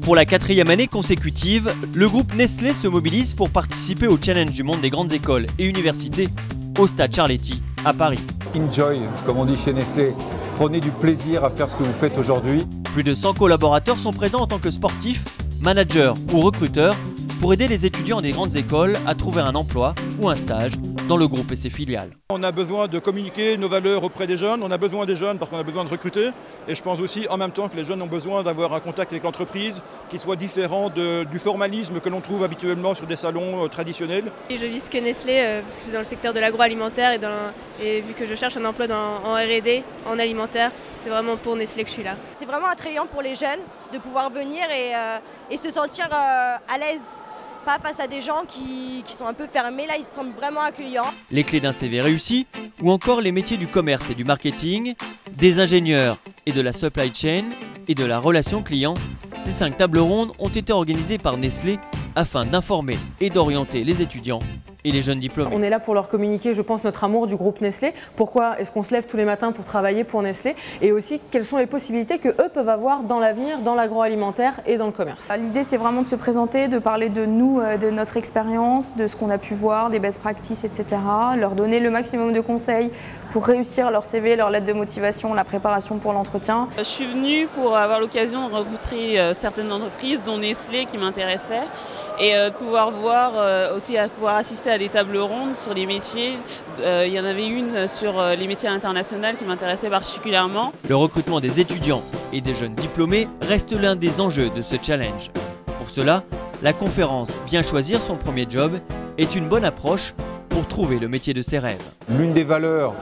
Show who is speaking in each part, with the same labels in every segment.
Speaker 1: Pour la 4e année consécutive, le groupe Nestlé se mobilise pour participer au Challenge du monde des grandes écoles et universités au Stade Charletti à Paris.
Speaker 2: Enjoy, comme on dit chez Nestlé. Prenez du plaisir à faire ce que vous faites aujourd'hui.
Speaker 1: Plus de 100 collaborateurs sont présents en tant que sportifs, managers ou recruteurs pour aider les étudiants des grandes écoles à trouver un emploi ou un stage dans le groupe et ses filiales.
Speaker 3: On a besoin de communiquer nos valeurs auprès des jeunes, on a besoin des jeunes parce qu'on a besoin de recruter et je pense aussi en même temps que les jeunes ont besoin d'avoir un contact avec l'entreprise qui soit différent du formalisme que l'on trouve habituellement sur des salons traditionnels.
Speaker 4: Et je vise que Nestlé parce que c'est dans le secteur de l'agroalimentaire et vu que je cherche un emploi en R&D, en alimentaire, c'est vraiment pour Nestlé que je suis là.
Speaker 5: C'est vraiment attrayant pour les jeunes de pouvoir venir et se sentir à l'aise. Pas face à des gens qui sont un peu fermés, là ils semblent vraiment accueillants.
Speaker 1: Les clés d'un CV réussi ou encore les métiers du commerce et du marketing, des ingénieurs et de la supply chain et de la relation client, ces 5 tables rondes ont été organisées par Nestlé afin d'informer et d'orienter les étudiants et les jeunes diplômés.
Speaker 6: On est là pour leur communiquer, je pense, notre amour du groupe Nestlé. Pourquoi est-ce qu'on se lève tous les matins pour travailler pour Nestlé? Et aussi, quelles sont les possibilités qu'eux peuvent avoir dans l'avenir, dans l'agroalimentaire et dans le commerce.
Speaker 7: L'idée, c'est vraiment de se présenter, de parler de nous, de notre expérience, de ce qu'on a pu voir, des best practices, etc. Leur donner le maximum de conseils pour réussir leur CV, leur lettre de motivation, la préparation pour l'entretien.
Speaker 8: Je suis venue pour avoir l'occasion de rencontrer certaines entreprises, dont Nestlé, qui m'intéressaient, et de pouvoir voir aussi, à pouvoir assister à des tables rondes sur les métiers. Il y en avait une sur les métiers internationaux qui m'intéressait particulièrement.
Speaker 1: Le recrutement des étudiants et des jeunes diplômés reste l'un des enjeux de ce challenge. Pour cela, la conférence « Bien choisir son premier job » est une bonne approche pour trouver le métier de ses rêves.
Speaker 2: L'une des valeurs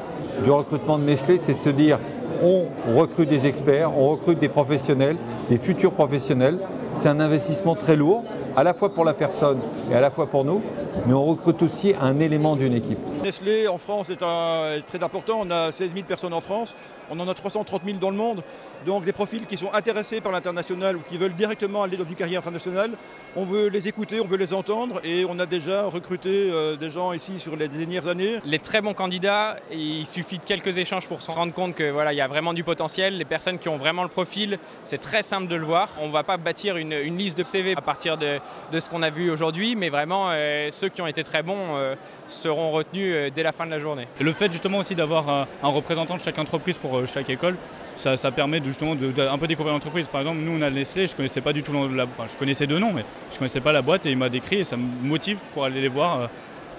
Speaker 2: du recrutement de Nestlé, c'est de se dire on recrute des experts, on recrute des professionnels, des futurs professionnels. C'est un investissement très lourd, à la fois pour la personne et à la fois pour nous, mais on recrute aussi un élément d'une équipe.
Speaker 3: Nestlé en France est très important, on a 16 000 personnes en France, on en a 330 000 dans le monde, donc des profils qui sont intéressés par l'international ou qui veulent directement aller dans une carrière internationale, on veut les écouter, on veut les entendre et on a déjà recruté des gens ici sur les dernières années.
Speaker 9: Les très bons candidats, il suffit de quelques échanges pour se rendre compte que voilà, il y a vraiment du potentiel. Les personnes qui ont vraiment le profil, c'est très simple de le voir. On ne va pas bâtir une liste de CV à partir de ce qu'on a vu aujourd'hui, mais vraiment ceux qui ont été très bons seront retenus dès la fin de la journée.
Speaker 10: Et le fait justement aussi d'avoir un représentant de chaque entreprise pour chaque école, ça permet justement un peu découvrir l'entreprise. Par exemple, nous on a Nestlé, je connaissais pas du tout je connaissais deux noms, mais je connaissais pas la boîte et il m'a décrit et ça me motive pour aller les voir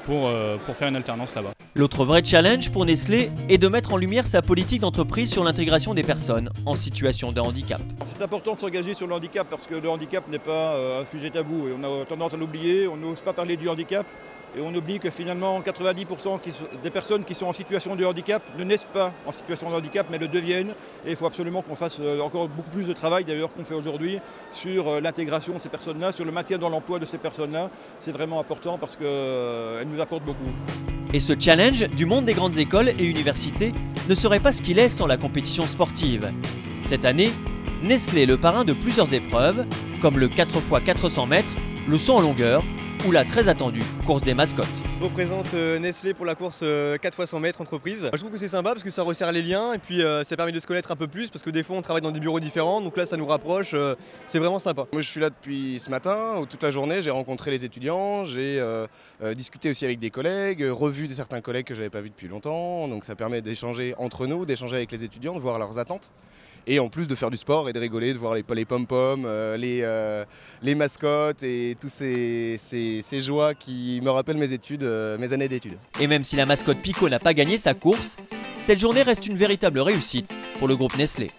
Speaker 10: pour faire une alternance là-bas.
Speaker 1: L'autre vrai challenge pour Nestlé est de mettre en lumière sa politique d'entreprise sur l'intégration des personnes en situation de handicap.
Speaker 3: C'est important de s'engager sur le handicap parce que le handicap n'est pas un sujet tabou et on a tendance à l'oublier, on n'ose pas parler du handicap. Et on oublie que finalement 90% des personnes qui sont en situation de handicap ne naissent pas en situation de handicap mais le deviennent. Et il faut absolument qu'on fasse encore beaucoup plus de travail d'ailleurs qu'on fait aujourd'hui sur l'intégration de ces personnes-là, sur le maintien dans l'emploi de ces personnes-là. C'est vraiment important parce qu'elles nous apportent beaucoup.
Speaker 1: Et ce challenge du monde des grandes écoles et universités ne serait pas ce qu'il est sans la compétition sportive. Cette année, Nestlé est le parrain de plusieurs épreuves comme le 4x400 mètres, le saut en longueur ou la très attendue course des mascottes.
Speaker 11: Je représente Nestlé pour la course 4x100 mètres entreprise. Je trouve que c'est sympa parce que ça resserre les liens et puis ça permet de se connaître un peu plus parce que des fois on travaille dans des bureaux différents, donc là ça nous rapproche, c'est vraiment sympa.
Speaker 12: Moi je suis là depuis ce matin, où toute la journée j'ai rencontré les étudiants, j'ai discuté aussi avec des collègues, revu certains collègues que je n'avais pas vus depuis longtemps, donc ça permet d'échanger entre nous, d'échanger avec les étudiants, de voir leurs attentes. Et en plus de faire du sport et de rigoler, de voir les pom-poms, les mascottes et tous ces joies qui me rappellent mes études, mes années d'études.
Speaker 1: Et même si la mascotte Pico n'a pas gagné sa course, cette journée reste une véritable réussite pour le groupe Nestlé.